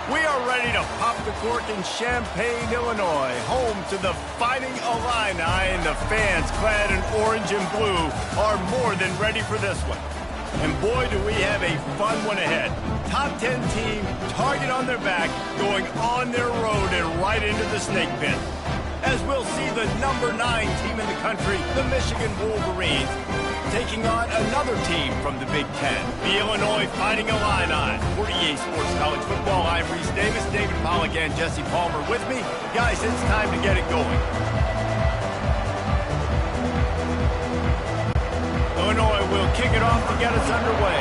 We are ready to pop the cork in Champaign, Illinois, home to the Fighting Illini, and the fans clad in orange and blue are more than ready for this one. And boy, do we have a fun one ahead. Top 10 team, target on their back, going on their road and right into the snake pit. As we'll see the number 9 team in the country, the Michigan Wolverines, taking on another team from the Big Ten, the Illinois Fighting Illini. For EA Sports College Football, I'm Reese Davis, David Pollack, and Jesse Palmer with me. Guys, it's time to get it going. Illinois will kick it off to get us underway.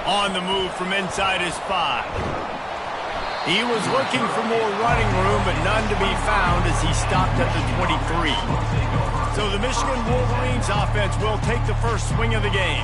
On the move from inside his 5. He was looking for more running room, but none to be found as he stopped at the 23. So the Michigan Wolverines offense will take the first swing of the game.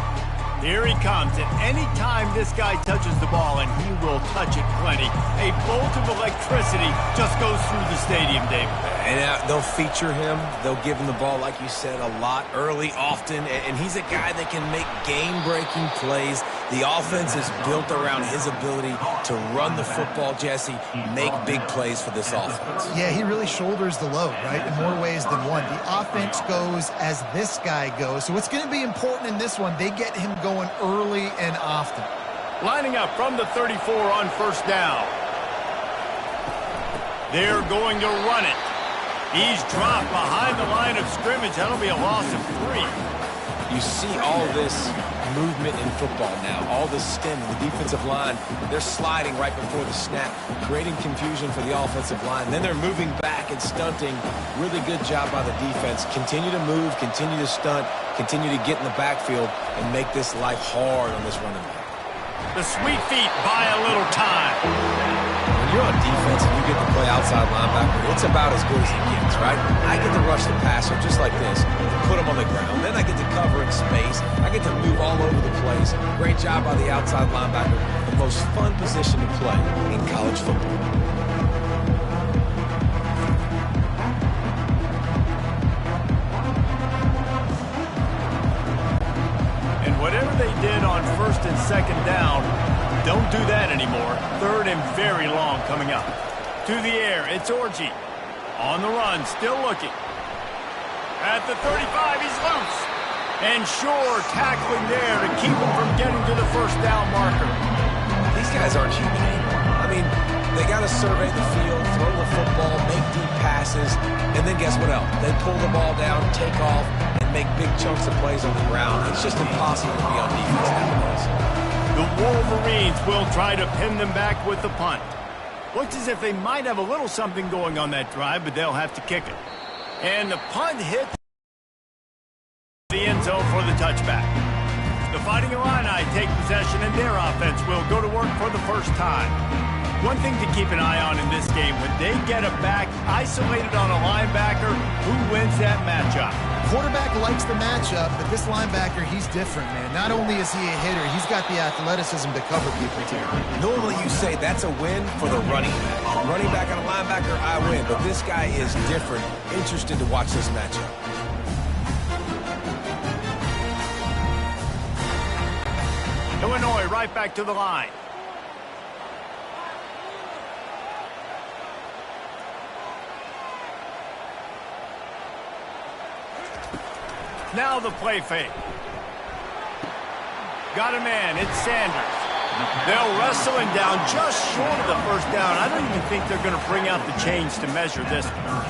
Here he comes, and any time this guy touches the ball, and he will touch it plenty, a bolt of electricity just goes through the stadium, David. And they'll feature him. They'll give him the ball, like you said, a lot, early, often. And he's a guy that can make game-breaking plays. The offense is built around his ability to run the football, Jesse, make big plays for this offense. Yeah, he really shoulders the load, right, in more ways than one. The offense goes as this guy goes. So it's going to be important in this one. They get him going early and often. Lining up from the 34 on first down. They're going to run it. He's dropped behind the line of scrimmage. That'll be a loss of 3. You see all this movement in football now. All the stem, the defensive line, they're sliding right before the snap, creating confusion for the offensive line. Then they're moving back and stunting. Really good job by the defense. Continue to move, continue to stunt, continue to get in the backfield and make this life hard on this running back. The sweet feet buy a little time. When you're on defense and you get to play outside linebacker, it's about as good as it gets, right? I get to rush the passer just like this, put him on the ground. Then I get to cover in space. I get to move all over the place. Great job by the outside linebacker. The most fun position to play in college football. And whatever they did on first and second down, don't do that anymore. Third and very long coming up. To the air, it's Orji. On the run, still looking. At the 35, he's loose. And sure, tackling there to keep him from getting to the first down marker. These guys aren't human anymore. I mean, they got to survey the field, throw the football, make deep passes, and then guess what else? They pull the ball down, take off, and make big chunks of plays on the ground. It's just impossible to be on defense nowadays. The Wolverines will try to pin them back with the punt. Looks as if they might have a little something going on that drive, but they'll have to kick it. And the punt hits the end zone for the touchback. The Fighting Illini take possession, and their offense will go to work for the first time. One thing to keep an eye on in this game, when they get a back isolated on a linebacker, who wins that matchup? Quarterback likes the matchup, but this linebacker, he's different, man. Not only is he a hitter, he's got the athleticism to cover people, too. Normally you say that's a win for the running back. Running back on a linebacker, I win. But this guy is different. Interested to watch this matchup. Illinois right back to the line. Now the play fake. Got a man. It's Sanders. They'll wrestle him down just short of the first down. I don't even think they're going to bring out the chains to measure this one.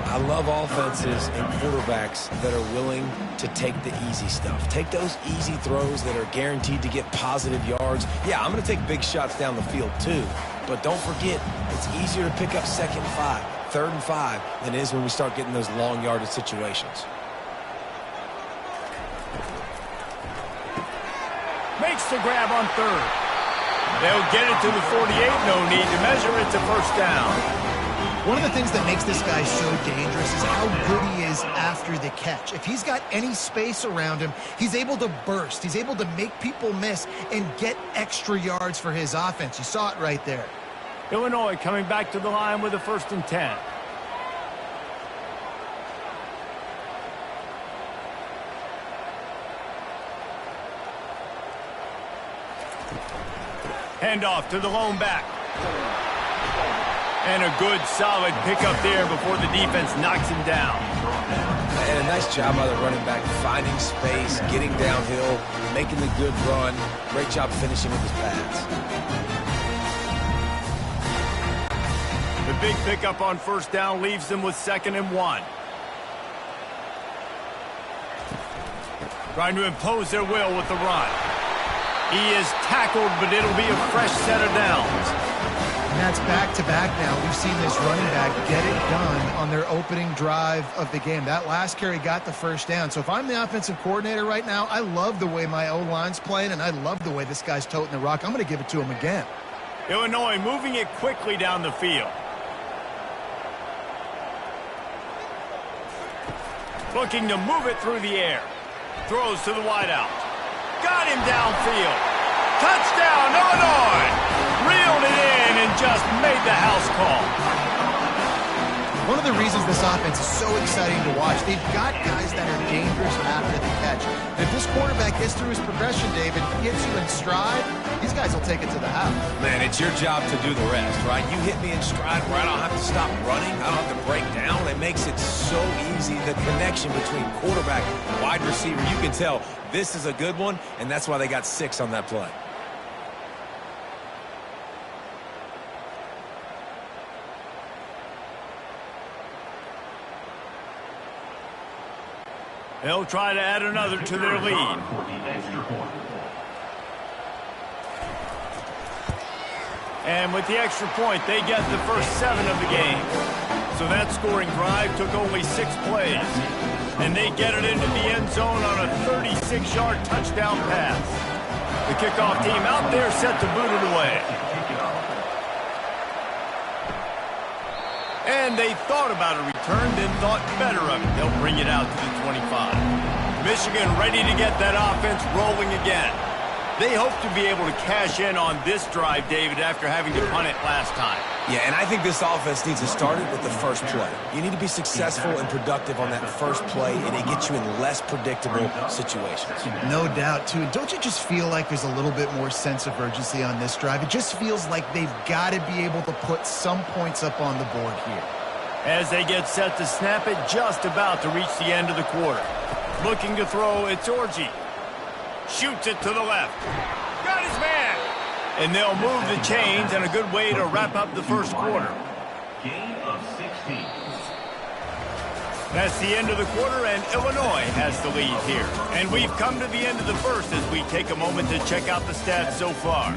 I love offenses and quarterbacks that are willing to take the easy stuff. Take those easy throws that are guaranteed to get positive yards. Yeah, I'm going to take big shots down the field too. But don't forget, it's easier to pick up second and 5, third and 5 than it is when we start getting those long yardage situations. Makes the grab on third. They'll get it to the 48. No need to measure. It's a first down. One of the things that makes this guy so dangerous is how good he is after the catch. If he's got any space around him, he's able to burst. He's able to make people miss and get extra yards for his offense. You saw it right there. Illinois coming back to the line with a 1st and 10. Handoff to the lone back. And a good, solid pickup there before the defense knocks him down. And a nice job by the running back, finding space, getting downhill, making the good run. Great job finishing with his pads. The big pickup on first down leaves them with 2nd and 1. Trying to impose their will with the run. He is tackled, but it'll be a fresh set of downs. And that's back-to-back now. We've seen this running back get it done on their opening drive of the game. That last carry got the first down. So if I'm the offensive coordinator right now, I love the way my O-line's playing, and I love the way this guy's toting the rock. I'm going to give it to him again. Illinois moving it quickly down the field. Looking to move it through the air. Throws to the wideout. Got him downfield. Touchdown, Illinois! Reeled it in and just made the house call. One of the reasons this offense is so exciting to watch, they've got guys that are dangerous after the catch. And if this quarterback gets through his progression, David, gets you in stride, these guys will take it to the house. Man, it's your job to do the rest, right? You hit me in stride where I don't have to stop running. I don't have to break down. It makes it so easy. The connection between quarterback and wide receiver, you can tell this is a good one, and that's why they got 6 on that play. They'll try to add another to their lead. And with the extra point, they get the first 7 of the game. So that scoring drive took only 6 plays. And they get it into the end zone on a 36-yard touchdown pass. The kickoff team out there set to boot it away. And they thought about a return, then thought better of it. They'll bring it out to the 25. Michigan ready to get that offense rolling again. They hope to be able to cash in on this drive, David, after having to punt it last time. Yeah, and I think this offense needs to start it with the first play. You need to be successful and productive on that first play, and it gets you in less predictable situations. No doubt, too. Don't you just feel like there's a little bit more sense of urgency on this drive? It just feels like they've got to be able to put some points up on the board here. As they get set to snap it, just about to reach the end of the quarter. Looking to throw, it's Orji. Shoots it to the left. Got his man. And they'll move the chains, and a good way to wrap up the first quarter. Gain of 16. That's the end of the quarter, and Illinois has the lead here. And we've come to the end of the first as we take a moment to check out the stats so far.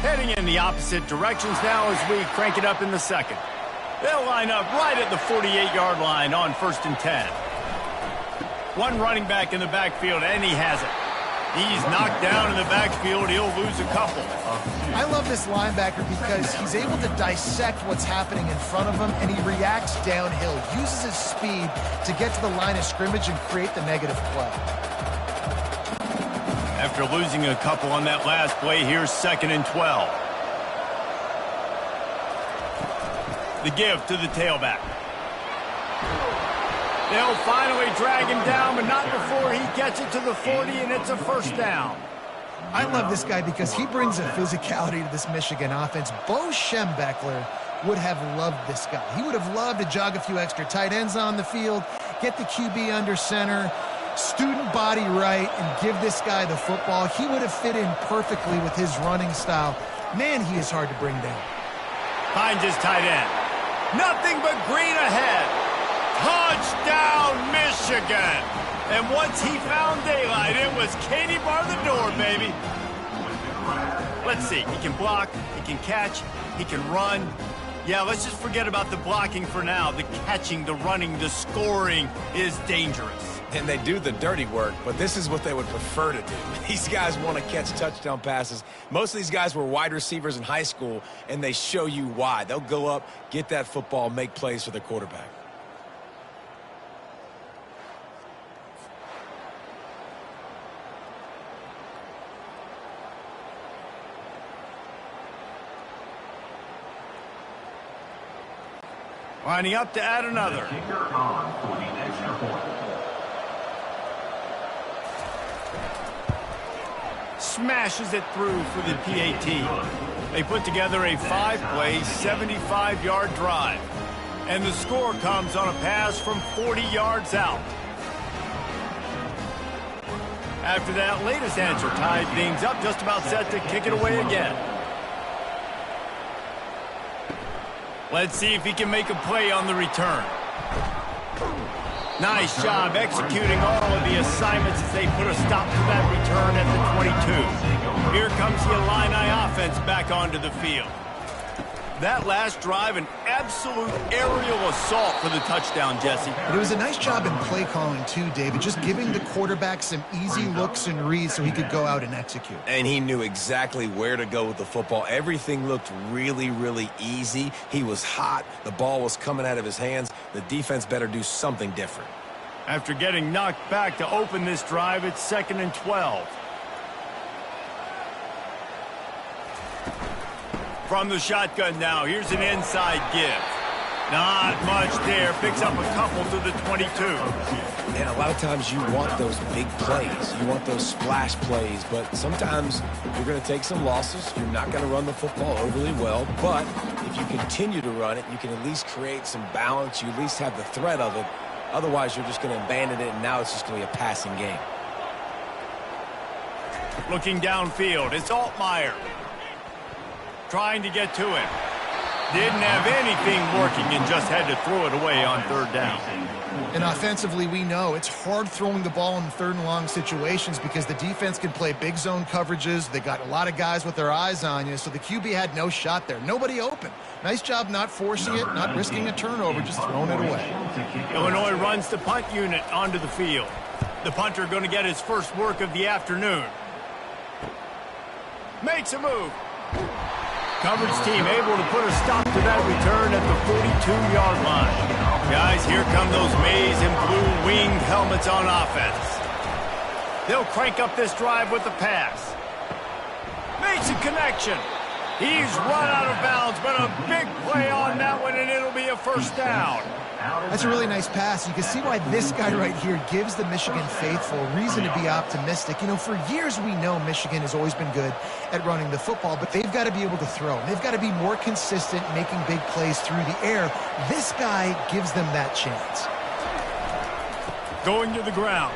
Heading in the opposite directions now as we crank it up in the second. They'll line up right at the 48-yard line on 1st and 10. One running back in the backfield, and he has it. He's knocked down in the backfield. He'll lose a couple. I love this linebacker because he's able to dissect what's happening in front of him, and he reacts downhill, uses his speed to get to the line of scrimmage and create the negative play. After losing a couple on that last play, here's 2nd and 12. The give to the tailback. They'll finally drag him down, but not before he gets it to the 40, and it's a first down. I love this guy because he brings a physicality to this Michigan offense. Bo Schembechler would have loved this guy. He would have loved to jog a few extra tight ends on the field, get the QB under center, student body right, and give this guy the football. He would have fit in perfectly with his running style. Man, he is hard to bring down. Finds his tight end. Nothing but green ahead. Touchdown, Michigan. And once he found daylight, it was Katie bar the door, baby. Let's see. He can block. He can catch. He can run. Yeah, let's just forget about the blocking for now. The catching, the running, the scoring is dangerous. And they do the dirty work, but this is what they would prefer to do. These guys want to catch touchdown passes. Most of these guys were wide receivers in high school, and they show you why. They'll go up, get that football, make plays for the quarterback. Lining up to add another. Kicker on for the extra point. smashes it through for the PAT. They put together a 5-play, 75-yard drive. And the score comes on a pass from 40 yards out. After that latest answer tied things up, just about set to kick it away again. Let's see if he can make a play on the return. Nice job executing all of the assignments as they put a stop to that return at the 22. Here comes the Illini offense back onto the field. That last drive, an absolute aerial assault for the touchdown, Jesse. But it was a nice job in play calling too, David, just giving the quarterback some easy looks and reads so he could go out and execute. And he knew exactly where to go with the football. Everything looked really, really easy. He was hot. The ball was coming out of his hands. The defense better do something different. After getting knocked back to open this drive, it's 2nd and 12. From the shotgun now, here's an inside give. Not much there. Picks up a couple to the 22. And a lot of times you want those big plays. You want those splash plays. But sometimes you're going to take some losses. You're not going to run the football overly well. But if you continue to run it, you can at least create some balance. You at least have the threat of it. Otherwise, you're just going to abandon it, and now it's just going to be a passing game. Looking downfield, it's Altmaier. Trying to get to him. Didn't have anything working and just had to throw it away on 3rd down. And offensively, we know it's hard throwing the ball in 3rd and long situations because the defense can play big zone coverages. They got a lot of guys with their eyes on you, so the QB had no shot there. Nobody open. Nice job not forcing it, not risking a turnover, just throwing it away. Illinois runs the punt unit onto the field. The punter going to get his first work of the afternoon. Makes a move. Coverage team able to put a stop to that return at the 42-yard line. Guys, here come those maize and blue winged helmets on offense. They'll crank up this drive with the pass. Makes a connection. He's run out of bounds, but a big play on that one, and it'll be a 1st down. That's a really nice pass. You can see why this guy right here gives the Michigan faithful reason to be optimistic. You know, for years we know Michigan has always been good at running the football, but they've got to be able to throw. They've got to be more consistent making big plays through the air. This guy gives them that chance. Going to the ground.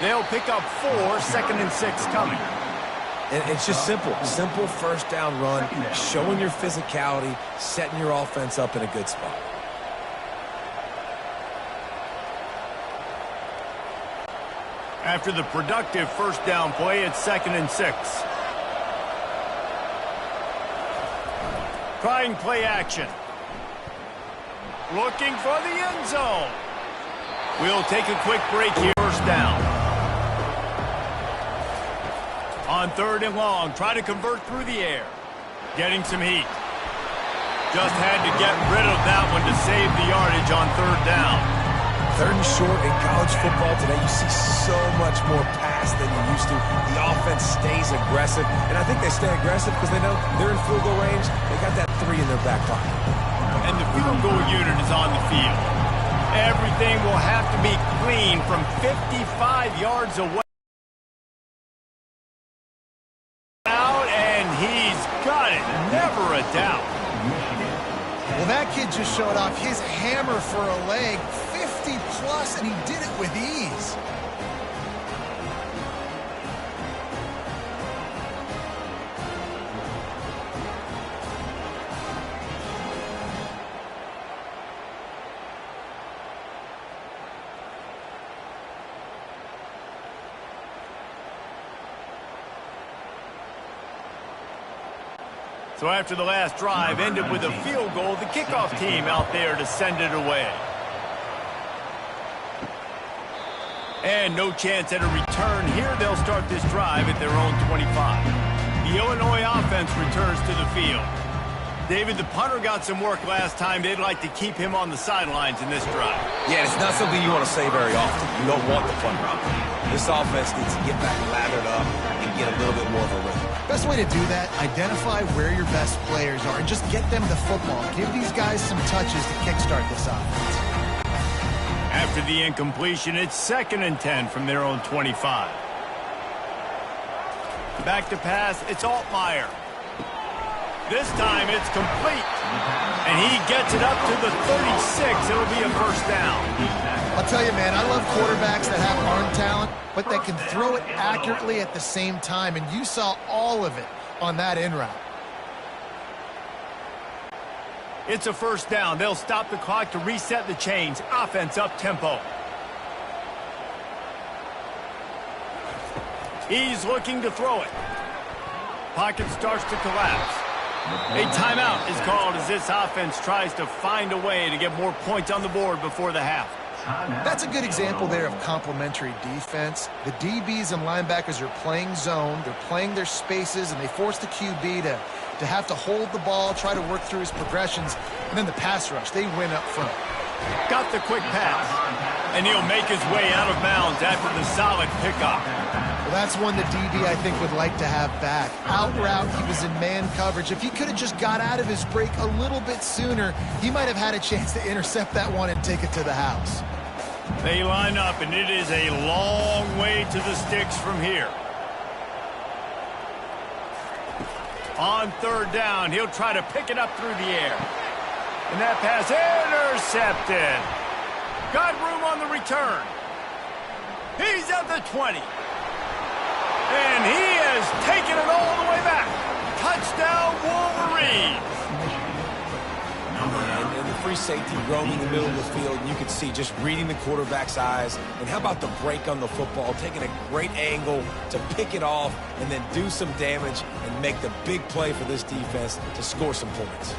They'll pick up 4, 2nd and 6 coming. And it's just simple 1st down run, showing your physicality, setting your offense up in a good spot. After the productive 1st down play, it's 2nd and 6. Trying play action. Looking for the end zone. We'll take a quick break here. 1st down. On 3rd and long, try to convert through the air. Getting some heat. Just had to get rid of that one to save the yardage on 3rd down. 3rd and short in college football today, you see so much more pass than you used to. The offense stays aggressive, and I think they stay aggressive because they know they're in field goal range. They got that 3 in their back pocket. And the field goal unit is on the field. Everything will have to be clean from 55 yards away. Out, and he's got it. Never a doubt. Well, that kid just showed off his hammer for a leg. 50+, and he did it with ease. So after the last drive ended with a field goal, the kickoff team out there to send it away. And no chance at a return here. They'll start this drive at their own 25. The Illinois offense returns to the field. David, the punter got some work last time. They'd like to keep him on the sidelines in this drive. Yeah, it's not something you want to say very often. You don't want the punter out there. This offense needs to get back lathered up and get a little bit more of a rhythm. Best way to do that, identify where your best players are and just get them the football. Give these guys some touches to kickstart this offense. After the incompletion, it's 2nd and 10 from their own 25. Back to pass, it's Altmaier. This time it's complete. And he gets it up to the 36. It'll be a first down. I'll tell you, man, I love quarterbacks that have arm talent, but that can throw it accurately at the same time. And you saw all of it on that in route. It's a first down. They'll stop the clock to reset the chains. Offense up tempo. He's looking to throw it. Pocket starts to collapse. A timeout is called as this offense tries to find a way to get more points on the board before the half. That's a good example there of complementary defense. The DBs and linebackers are playing zone, they're playing their spaces, and they force the QB to have to hold the ball, try to work through his progressions, and then the pass rush, they win up front. Got the quick pass, and he'll make his way out of bounds after the solid pickup. Well, that's one the DB, I think, would like to have back. Out route, he was in man coverage. If he could have just got out of his break a little bit sooner, he might have had a chance to intercept that one and take it to the house. They line up, and it is a long way to the sticks from here. On third down, he'll try to pick it up through the air. And that pass intercepted. Got room on the return. He's at the 20. And he has taken it all the way back. Touchdown, Wolverines. And the free safety roaming the middle of the field, and you can see just reading the quarterback's eyes. And how about the break on the football, taking a great angle to pick it off and then do some damage and make the big play for this defense to score some points.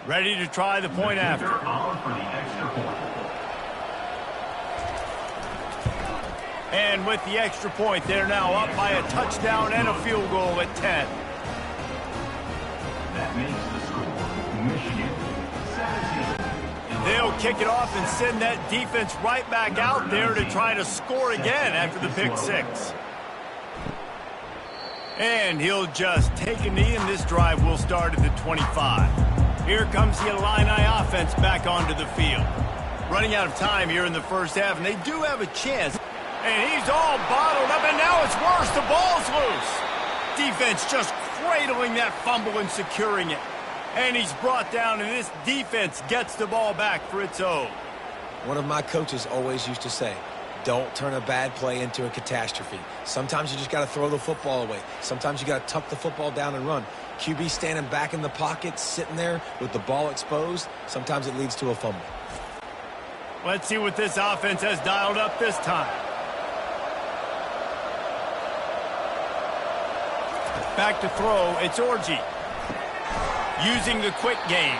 Ready to try the point after. And with the extra point, they're now up by a touchdown and a field goal at 10. That makes the score Michigan 17. They'll kick it off and send that defense right back out there to try to score again after the pick six. And he'll just take a knee, and this drive will start at the 25. Here comes the Illini offense back onto the field. Running out of time here in the first half, and they do have a chance. And he's all bottled up, and now it's worse. The ball's loose. Defense just cradling that fumble and securing it. And he's brought down, and this defense gets the ball back for its own. One of my coaches always used to say, don't turn a bad play into a catastrophe. Sometimes you just got to throw the football away. Sometimes you got to tuck the football down and run. QB standing back in the pocket, sitting there with the ball exposed. Sometimes it leads to a fumble. Let's see what this offense has dialed up this time. Back to throw, it's Orji. Using the quick game.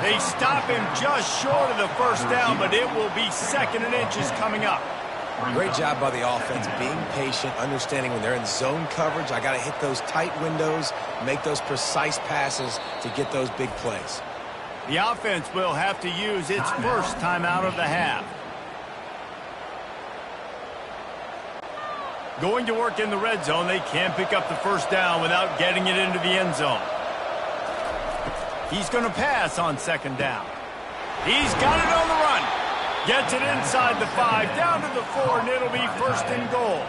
They stop him just short of the first down, but it will be second and inches coming up. Great job by the offense, being patient, understanding when they're in zone coverage, I got to hit those tight windows, make those precise passes to get those big plays. The offense will have to use its first timeout of the half. Going to work in the red zone, they can't pick up the first down without getting it into the end zone. He's going to pass on second down. He's got it on the run. Gets it inside the 5, down to the 4, and it'll be first and goal.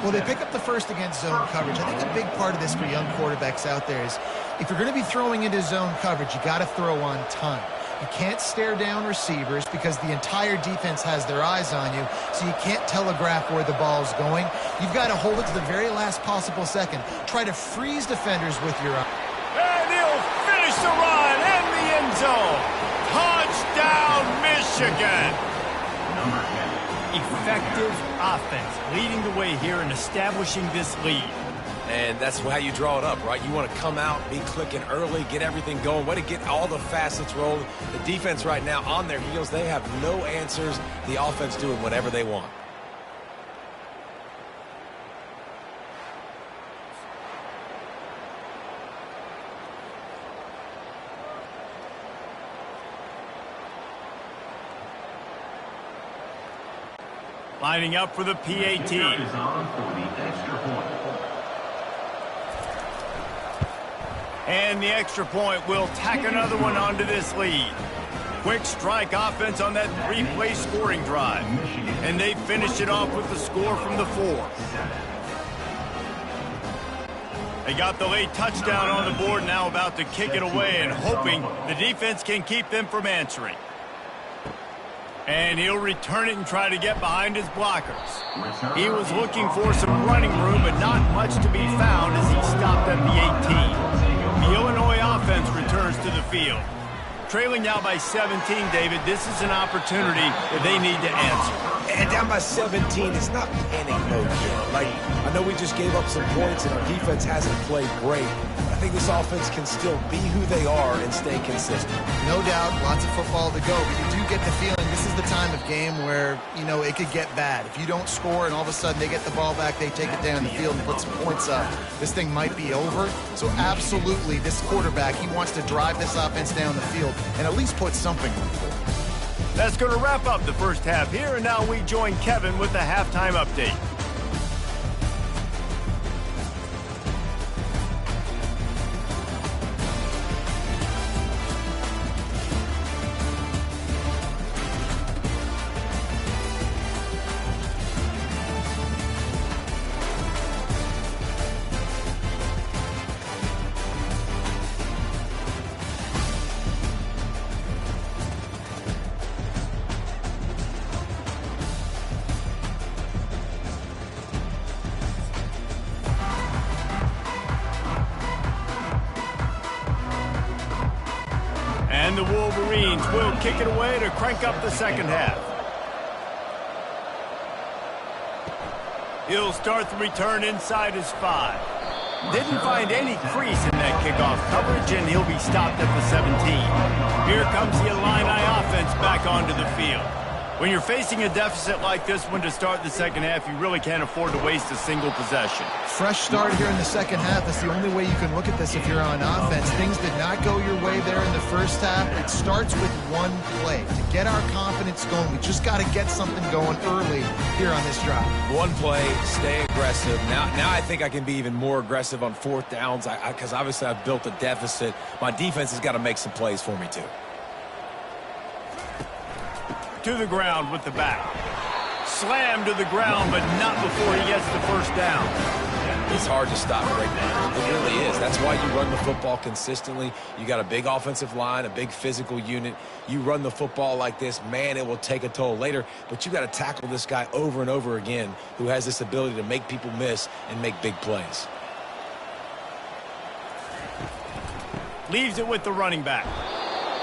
Well, they pick up the first against zone coverage. I think a big part of this for young quarterbacks out there is if you're going to be throwing into zone coverage, you got to throw on time. You can't stare down receivers because the entire defense has their eyes on you, so you can't telegraph where the ball's going. You've got to hold it to the very last possible second. Try to freeze defenders with your eye. And he'll finish the run in the end zone. Touchdown, Michigan! Effective offense leading the way here and establishing this lead. And that's how you draw it up, right? You want to come out, be clicking early, get everything going, way to get all the facets rolling. The defense right now on their heels, they have no answers. The offense doing whatever they want. Lining up for the PAT. Is on for the extra point. And the extra point will tack another one onto this lead. Quick strike offense on that three-play scoring drive. And they finished it off with the score from the 4. They got the late touchdown on the board, now about to kick it away and hoping the defense can keep them from answering. And he'll return it and try to get behind his blockers. He was looking for some running room, but not much to be found as he stopped at the 18. The Illinois offense returns to the field. Trailing now by 17, David, this is an opportunity that they need to answer. And down by 17, it's not panic mode yet. Like, I know we just gave up some points and our defense hasn't played great. I think this offense can still be who they are and stay consistent. No doubt, lots of football to go, but you do get the feeling this is the time of game where, you know, it could get bad. If you don't score and all of a sudden they get the ball back, they take it down the field and put some points up, this thing might be over. So absolutely, this quarterback, he wants to drive this offense down the field and at least put something on the board. That's going to wrap up the first half here, and now we join Kevin with the halftime update. And the Wolverines will kick it away to crank up the second half. He'll start the return inside his 5. Didn't find any crease in that kickoff coverage, and he'll be stopped at the 17. Here comes the Illini offense back onto the field. When you're facing a deficit like this one to start the second half, you really can't afford to waste a single possession. Fresh start here in the second half. That's the only way you can look at this if you're on offense. Things did not go your way there in the first half. It starts with one play. To get our confidence going, we just got to get something going early here on this drive. One play, stay aggressive. Now I think I can be even more aggressive on fourth downs because obviously I've built a deficit. My defense has got to make some plays for me too. To the ground with the back. Slammed to the ground, but not before he gets the first down. It's hard to stop right now. It really is. That's why you run the football consistently. You got a big offensive line, a big physical unit. You run the football like this, man, it will take a toll later. But you got to tackle this guy over and over again who has this ability to make people miss and make big plays. Leaves it with the running back.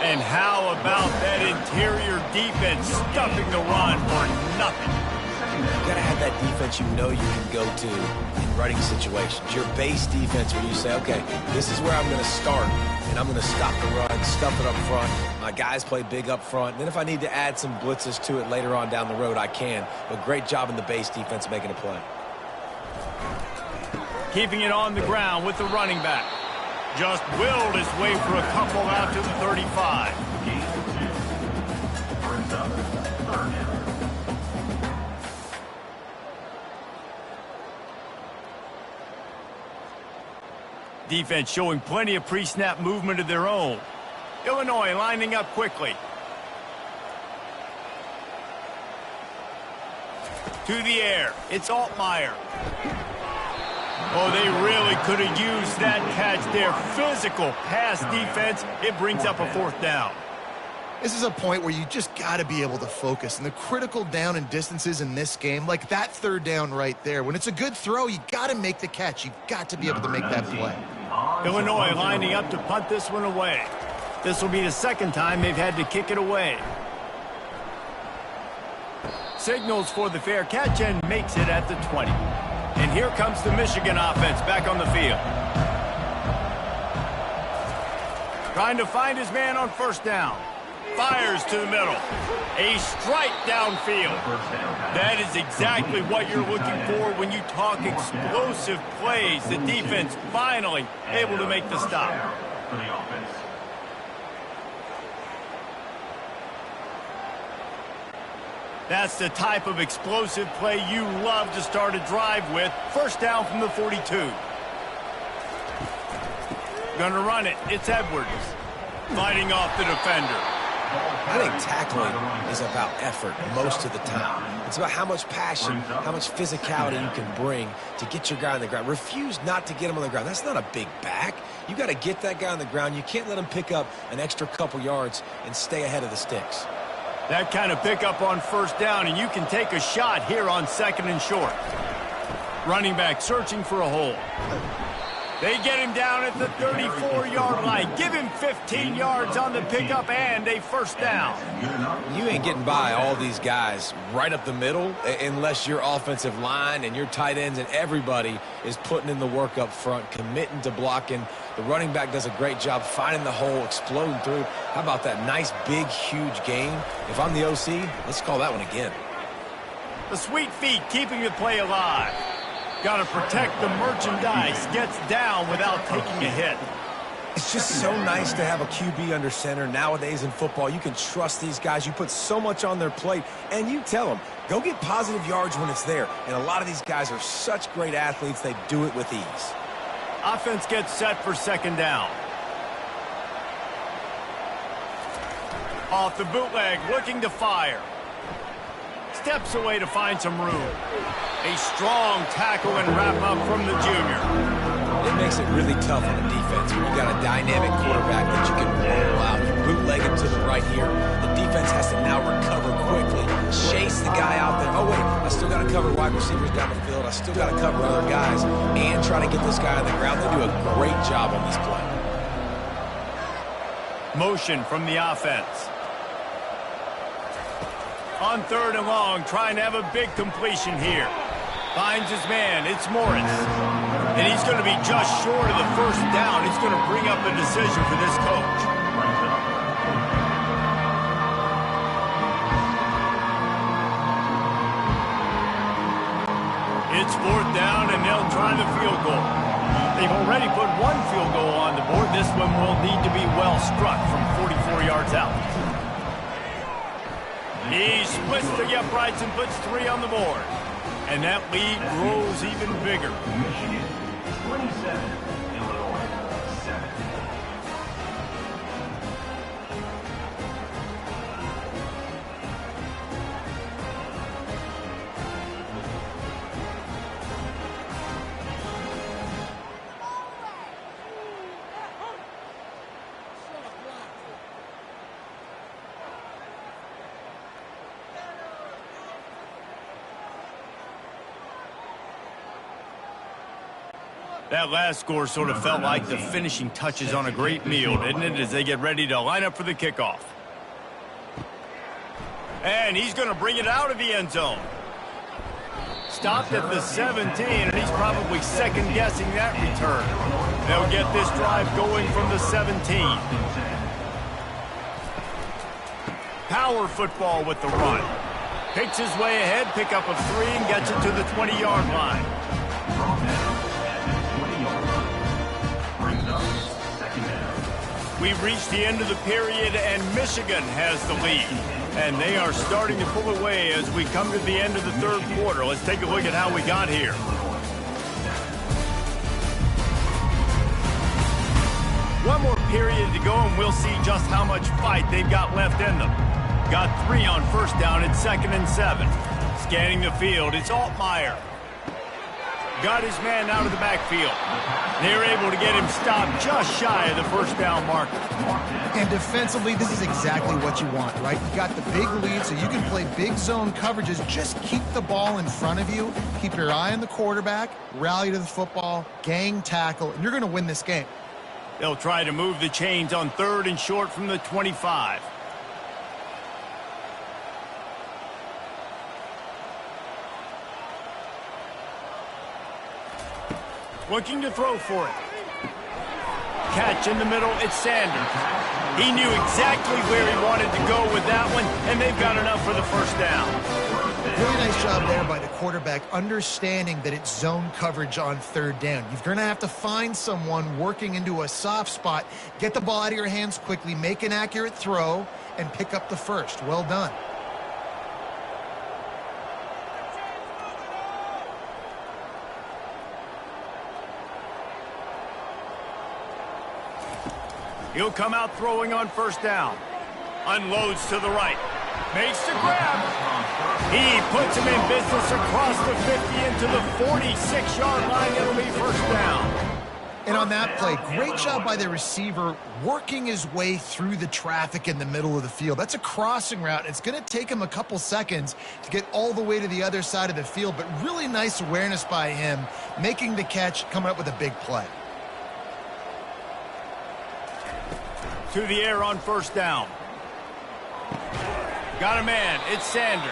And how about that interior defense stuffing the run for nothing? You got to have that defense you know you can go to in running situations. Your base defense where you say, okay, this is where I'm going to start, and I'm going to stop the run, stuff it up front. My guys play big up front. Then if I need to add some blitzes to it later on down the road, I can. But great job in the base defense making a play. Keeping it on the ground with the running back. Just willed his way for a couple out to the 35. Defense showing plenty of pre-snap movement of their own. Illinois lining up quickly. To the air. It's Altmaier. Oh, they really could have used that catch there. Physical pass defense. It brings up a fourth down. This is a point where you just got to be able to focus. And the critical down and distances in this game, like that third down right there, when it's a good throw, you got to make the catch. You've got to be able to make that play. Illinois lining up to punt this one away. This will be the second time they've had to kick it away. Signals for the fair catch and makes it at the 20. And here comes the Michigan offense back on the field. Trying to find his man on first down. Fires to the middle. A strike downfield. That is exactly what you're looking for when you talk explosive plays. The defense finally able to make the stop. For the offense. That's the type of explosive play you love to start a drive with. First down from the 42. Gonna run it. It's Edwards. Fighting off the defender. I think tackling is about effort most of the time. It's about how much passion, how much physicality you can bring to get your guy on the ground. Refuse not to get him on the ground. That's not a big back. You got to get that guy on the ground. You can't let him pick up an extra couple yards and stay ahead of the sticks. That kind of pickup on first down, and you can take a shot here on second and short. Running back searching for a hole. They get him down at the 34-yard line. Give him 15 yards on the pickup and a first down. You ain't getting by all these guys right up the middle unless your offensive line and your tight ends and everybody is putting in the work up front, committing to blocking. The running back does a great job finding the hole, exploding through. How about that nice, big, huge gain? If I'm the OC, let's call that one again. The sweet feet keeping the play alive. Got to protect the merchandise. Gets down without taking a hit. It's just so nice to have a QB under center. Nowadays in football, you can trust these guys. You put so much on their plate, and you tell them, go get positive yards when it's there. And a lot of these guys are such great athletes, they do it with ease. Offense gets set for second down. Off the bootleg, looking to fire. Steps away to find some room. A strong tackle and wrap up from the junior. It makes it really tough on the defense when you got a dynamic quarterback that you can roll out. You bootleg him to the right here. The defense has to now recover quickly. Chase the guy out there. Oh, wait, I still got to cover wide receivers down the field. I still got to cover other guys and try to get this guy on the ground. They do a great job on this play. Motion from the offense. On third and long, trying to have a big completion here. Finds his man. It's Morris. And he's going to be just short of the first down. It's going to bring up a decision for this coach. It's fourth down, and they'll try the field goal. They've already put one field goal on the board. This one will need to be well struck from 44 yards out. He splits the uprights and puts 3 on the board. And that lead grows even bigger. Michigan 27, Illinois 7. That last score sort of felt like the finishing touches on a great meal, didn't it, as they get ready to line up for the kickoff. And he's going to bring it out of the end zone. Stopped at the 17, and he's probably second-guessing that return. They'll get this drive going from the 17. Power football with the run. Picks his way ahead, pick up a 3, and gets it to the 20-yard line. We've reached the end of the period, and Michigan has the lead. And they are starting to pull away as we come to the end of the third quarter. Let's take a look at how we got here. One more period to go, and we'll see just how much fight they've got left in them. Got 3 on first down at 2nd and 7. Scanning the field, it's Altmaier. Got his man out of the backfield. They're able to get him stopped just shy of the first down marker. And defensively, this is exactly what you want, right? You got the big lead, so you can play big zone coverages. Just keep the ball in front of you. Keep your eye on the quarterback. Rally to the football. Gang tackle. And you're going to win this game. They'll try to move the chains on 3rd and short from the 25. Looking to throw for it. Catch in the middle, it's Sanders. He knew exactly where he wanted to go with that one, and they've got enough for the first down. Really nice job there by the quarterback, understanding that it's zone coverage on 3rd down. You're going to have to find someone working into a soft spot, get the ball out of your hands quickly, make an accurate throw, and pick up the first. Well done. He'll come out throwing on first down. Unloads to the right. Makes the grab. He puts him in business across the 50 into the 46-yard line. It'll be first down. And on that play, great job by the receiver working his way through the traffic in the middle of the field. That's a crossing route. It's going to take him a couple seconds to get all the way to the other side of the field, but really nice awareness by him, making the catch, coming up with a big play. To the air on first down. Got a man. It's Sanders.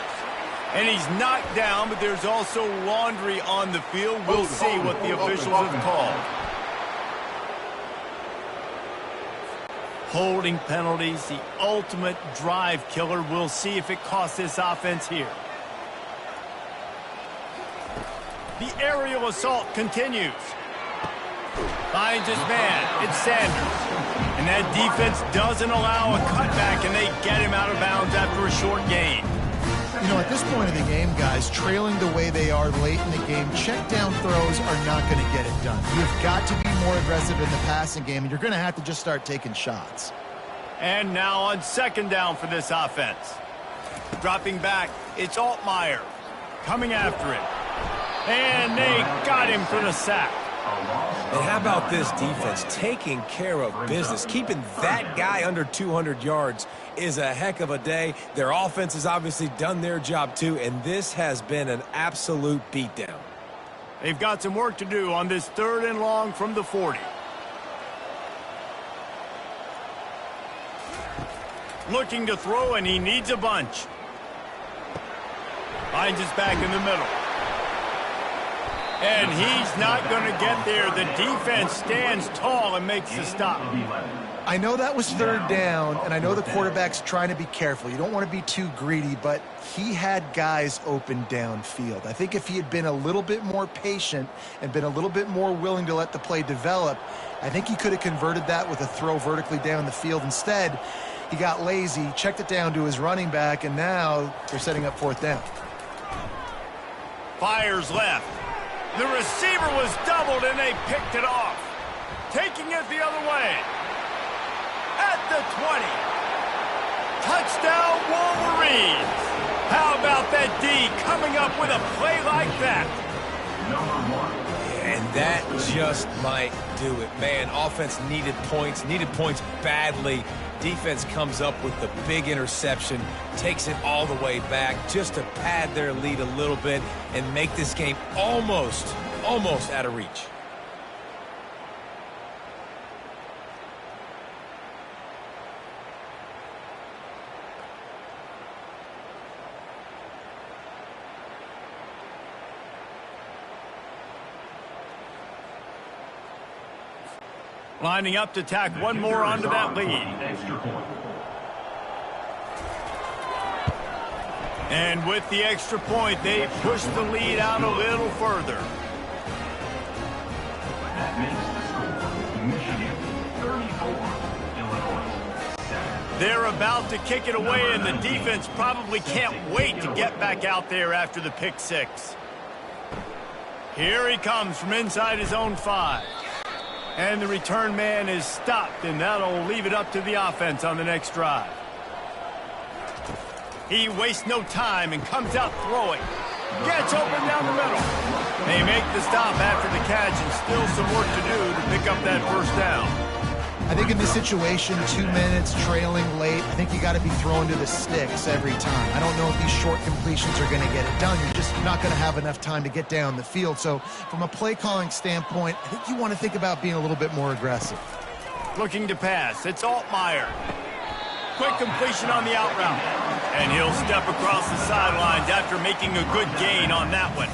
And he's knocked down, but there's also laundry on the field. We'll see what the officials have called. Holding penalties, the ultimate drive killer. We'll see if it costs this offense here. The aerial assault continues. Finds his man. It's Sanders. And that defense doesn't allow a cutback, and they get him out of bounds after a short gain. You know, at this point of the game, guys, trailing the way they are late in the game, check down throws are not going to get it done. You've got to be more aggressive in the passing game, and you're going to have to just start taking shots. And now on second down for this offense. Dropping back, it's Altmaier. Coming after it. And they got him for the sack. And how about this defense taking care of business? Keeping that guy under 200 yards is a heck of a day. Their offense has obviously done their job too, and this has been an absolute beatdown. They've got some work to do on this 3rd and long from the 40. Looking to throw, and he needs a bunch. Finds his back in the middle. And he's not going to get there. The defense stands tall and makes the stop. I know that was 3rd down, and I know the quarterback's trying to be careful. You don't want to be too greedy, but he had guys open downfield. I think if he had been a little bit more patient and been a little bit more willing to let the play develop, I think he could have converted that with a throw vertically down the field. Instead, he got lazy, checked it down to his running back, and now they're setting up 4th down. Fires left. The receiver was doubled, and they picked it off. Taking it the other way. At the 20. Touchdown, Wolverines. How about that D coming up with a play like that? And that just might do it. Man, offense needed points badly. Defense comes up with the big interception, takes it all the way back just to pad their lead a little bit and make this game almost out of reach. Lining up to tack one more onto that lead. And with the extra point, they push the lead out a little further. That makes the score Michigan 34, Illinois 7. They're about to kick it away, and the defense probably can't wait to get back out there after the pick six. Here he comes from inside his own 5. And the return man is stopped, and that'll leave it up to the offense on the next drive. He wastes no time and comes out throwing. Gets open down the middle. They make the stop after the catch, and still some work to do to pick up that first down. I think in this situation, 2 minutes, trailing late, I think you got to be throwing to the sticks every time. I don't know if these short completions are going to get it done. You're just not going to have enough time to get down the field. So from a play calling standpoint, I think you want to think about being a little bit more aggressive. Looking to pass. It's Altmaier. Quick completion on the out route. And he'll step across the sidelines after making a good gain on that one.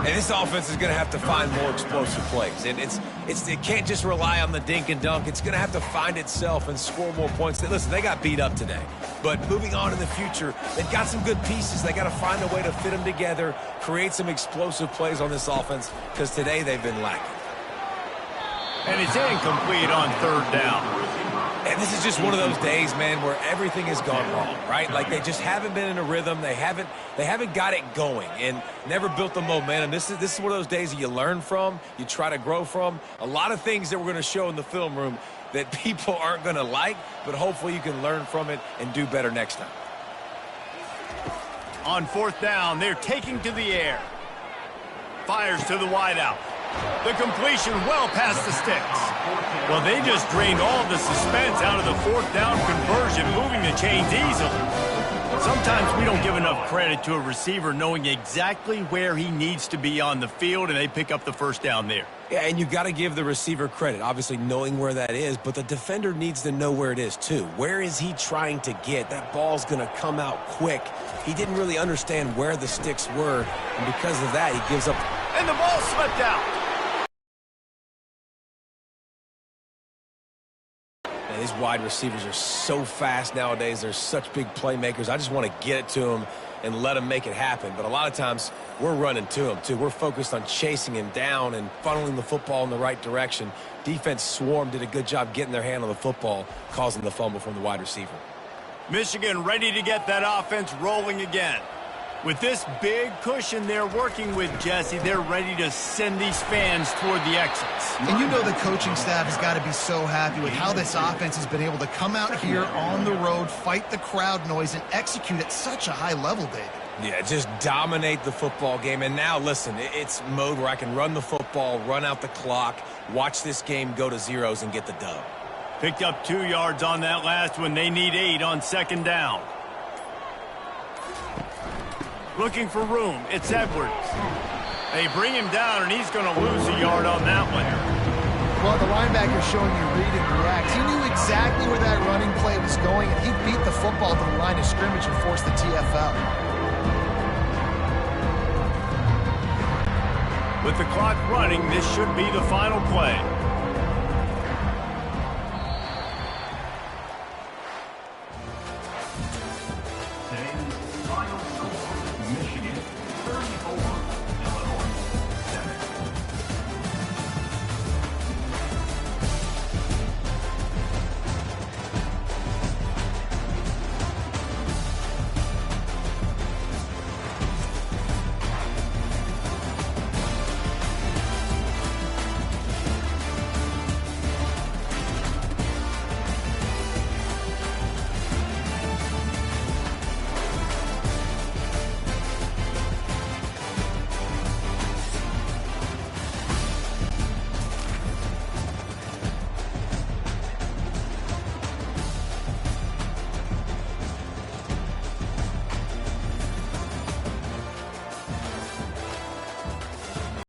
And this offense is going to have to find more explosive plays. And it can't just rely on the dink and dunk. It's going to have to find itself and score more points. Listen, they got beat up today. But moving on in the future, they've got some good pieces. They got to find a way to fit them together, create some explosive plays on this offense, because today they've been lacking. And it's incomplete on 3rd down. And this is just one of those days, man, where everything has gone wrong, right? Like they just haven't been in a rhythm. They haven't got it going and never built the momentum. This is one of those days that you learn from, you try to grow from. A lot of things that we're going to show in the film room that people aren't going to like, but hopefully you can learn from it and do better next time. On fourth down, they're taking to the air. Fires to the wideout. The completion well past the sticks. Well, they just drained all the suspense out of the fourth down conversion, moving the chains easily. Sometimes we don't give enough credit to a receiver knowing exactly where he needs to be on the field, and they pick up the first down there. Yeah, and you got to give the receiver credit, obviously knowing where that is, but the defender needs to know where it is too. Where is he trying to get? That ball's going to come out quick. He didn't really understand where the sticks were, and because of that, he gives up. And the ball slipped out. Man, these wide receivers are so fast nowadays. They're such big playmakers. I just want to get it to them and let him make it happen. But a lot of times, we're running to him, too. We're focused on chasing him down and funneling the football in the right direction. Defense swarm did a good job getting their hand on the football, causing the fumble from the wide receiver. Michigan ready to get that offense rolling again. With this big cushion they're working with, Jesse, they're ready to send these fans toward the exits. And you know the coaching staff has got to be so happy with how this offense has been able to come out here on the road, fight the crowd noise, and execute at such a high level, David. Yeah, just dominate the football game. And now, listen, it's mode where I can run the football, run out the clock, watch this game go to zeros and get the dub. Picked up 2 yards on that last one. They need 8 on second down. Looking for room. It's Edwards. They bring him down, and he's going to lose a yard on that one. Well, the linebacker's showing you read and react. He knew exactly where that running play was going, and he beat the football to the line of scrimmage and forced the TFL. With the clock running, this should be the final play.